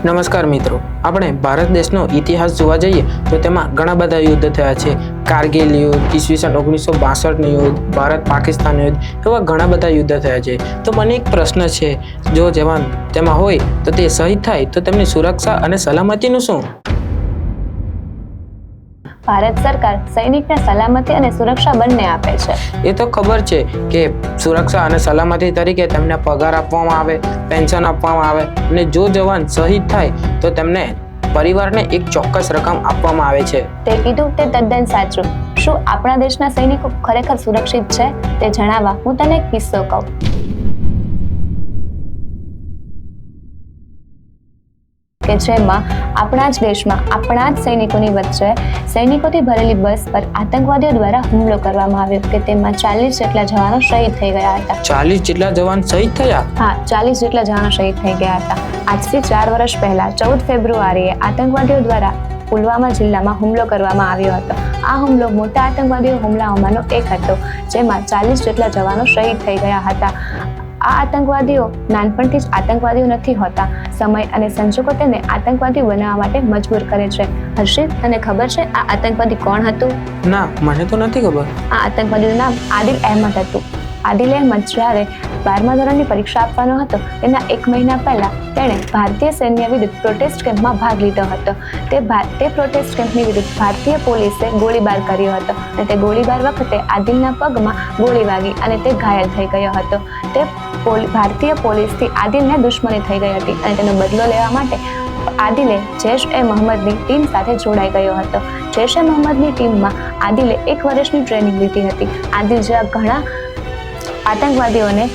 નમસ્કાર મિત્રો, આપણે ભારત દેશનો ઇતિહાસ જોવા જઈએ તો તેમાં ઘણા બધા યુદ્ધ થયા છે. કારગિલ યુદ્ધ, ઈસવીસન 1962નું યુદ્ધ, ભારત પાકિસ્તાન યુદ્ધ, એવા ઘણા બધા યુદ્ધ થયા છે. તો મને એક પ્રશ્ન છે, જો જવાન તેમાં હોય તો તે શહીદ થાય તો તેમની સુરક્ષા અને સલામતીનું શું? ભારત સરકાર સૈનિકને સલામતી અને સુરક્ષા બંને આપે છે. એ તો ખબર છે કે સુરક્ષા અને સલામતી તરીકે તેમને પગાર આપવામાં આવે, પેન્શન આપવામાં આવે, અને જો જવાન શહીદ થાય તો તેમને પરિવારને એક ચોક્કસ રકમ આપવામાં આવે છે. તે કીધું તે તદ્દન સાચું. શું આપણા દેશના સૈનિકો ખરેખર સુરક્ષિત છે? તે જણાવવા હું તને એક કિસ્સો કહું. કે જેમાં આપણા જ દેશમાં આપણા જ સૈનિકોની વચ્ચે સૈનિકોથી ભરેલી બસ પર આતંકવાદીઓ દ્વારા હુમલો કરવામાં આવ્યો કે તેમાં 40 જેટલા જવાનો શહીદ થઈ ગયા હતા. 40 જેટલા જવાન શહીદ થયા? હા, 40 જેટલા જવાનો શહીદ થઈ ગયા હતા. આજથી 4 વર્ષ પહેલા 14 ફેબ્રુઆરીએ આતંકવાદીઓ દ્વારા પુલવામા જિલ્લામાં હુમલો કરવામાં આવ્યો હતો. આ હુમલો મોટા આતંકવાદી હુમલાઓમાંનો એક હતો, જેમાં 40 જેટલા જવાનો શહીદ થઈ ગયા હતા. આ આતંકવાદીઓ નાનપણથી જ આતંકવાદીઓ નથી હોતા. સમય અને સંજોગો તેને આતંકવાદી બનાવવા માટે મજબૂર કરે છે. હર્ષિત, તને ખબર છે આ આતંકવાદી કોણ હતું? ના, મને તો નથી ખબર. આ આતંકવાદીનું નામ આદિલ અહેમદ હતું. આદિલ અહેમદ જ્યારે 12મા ધોરણની પરીક્ષા આપવાનો હતો તેના 1 મહિના પહેલા તેણે ભારતીય સૈન્ય વિરુદ્ધ પ્રોટેસ્ટ કેમ્પમાં ભાગ લીધો હતો. તે પ્રોટેસ્ટ કેમ્પની વિરુદ્ધ ભારતીય પોલીસે ગોળીબાર કર્યો હતો અને તે ગોળીબાર વખતે આદિલના પગમાં ગોળી વાગી અને તે ઘાયલ થઈ ગયો હતો. તે ભારતીય પોલીસથી આદિલને દુશ્મની થઈ ગઈ હતી અને તેનો બદલો લેવા માટે આદિલે જૈશ-એ-મોહમ્મદની ટીમ સાથે જોડાઈ ગયો હતો. જૈશ-એ-મોહમ્મદની ટીમમાં આદિલે 1 વર્ષની ટ્રેનિંગ લીધી હતી. આદિલ જેવા ઘણા આતંકવાદીઓને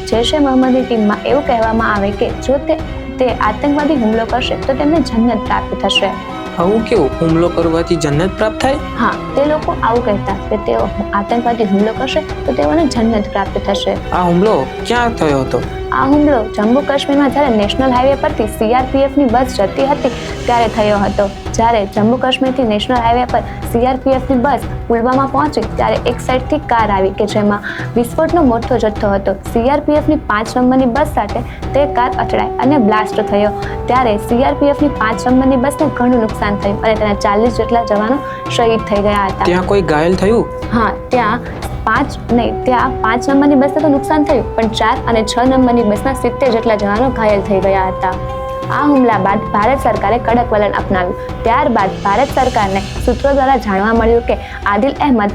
જૈશ-એ-મોહમ્મદની ટીમમાં એવું કહેવામાં આવે કે જો તે આતંકવાદી હુમલો કરશે તો તેમને જન્નત પ્રાપ્ત થશે. આવું કેવું? હુમલો કરવાથી જન્નત પ્રાપ્ત થાય? હા, તે લોકો આવું કહેતા કે તેઓ આતંકવાદી હુમલો કરશે તો તેઓને જન્નત પ્રાપ્ત થશે. આ હુમલો ક્યાં થયો હતો? આ હુમલો જમ્મુ કાશ્મીરમાં જ્યારે નેશનલ હાઈવે પરથી CRPFની બસ જતી હતી ત્યારે થયો હતો. જ્યારે જમ્મુ કાશ્મીરથી નેશનલ હાઈવે પર CRPFની બસ પુલવામા પહોંચી ત્યારે એક સાઈડથી કાર આવી કે જેમાં વિસ્ફોટનો મોટો જથ્થો હતો. CRPFની 5 નંબરની બસ સાથે તે કાર અથડાઈ અને બ્લાસ્ટ થયો. ત્યારે CRPFની 5 નંબરની બસને ઘણું નુકસાન થયું અને તેના 40 જેટલા જવાનો શહીદ થઈ ગયા હતા. ત્યાં કોઈ ઘાયલ થયું? હા, ત્યાં 5 નંબરની બસને તો નુકસાન થયું, પણ 4 અને 6 નંબરની બસના 70 જેટલા જવાનો ઘાયલ થઈ ગયા હતા. આ હુમલા બાદ ભારત સરકારે કડક વલણ અપનાવ્યું. ત્યારબાદ ભારત સરકારને સૂત્રો દ્વારા જાણવા મળ્યું કે આદિલ અહેમદ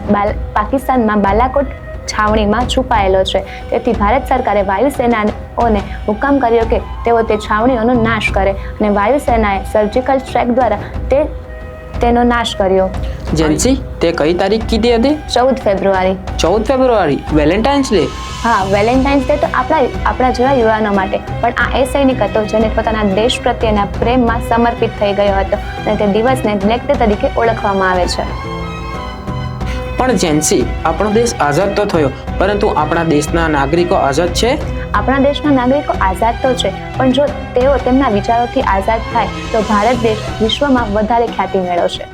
પાકિસ્તાનમાં બાલાકોટ છાવણીમાં છુપાયેલો છે. તેથી ભારત સરકારે વાયુસેનાઓને હુકમ કર્યો કે તેઓ તે છાવણીઓનો નાશ કરે અને વાયુસેનાએ સર્જિકલ સ્ટ્રાઇક દ્વારા તેનો નાશ કર્યો. જેન્સી, તે કઈ તારીખ કીધી હતી? 14 ફેબ્રુઆરી. 14 ફેબ્રુઆરી, વેલેન્ટાઇન્સ ડે. હા, વેલેન્ટાઇન્સ ડે તો આપણા જેવા યુવાનો માટે, પણ આ એ સૈનિક હતો જેને પોતાના દેશ પ્રત્યેના પ્રેમમાં સમર્પિત થઈ ગયો હતો અને તે દિવસને બ્લેક ડે તરીકે ઓળખવામાં આવે છે. પણ જેન્સી, આપણો દેશ આઝાદ તો થયો, પરંતુ આપણા દેશના નાગરિકો આઝાદ છે? આપણા દેશના નાગરિકો આઝાદ તો છે, પણ જો તેઓ તેમના વિચારોથી આઝાદ થાય તો ભારત દેશ વિશ્વમાં વધારે ખ્યાતિ મેળવશે.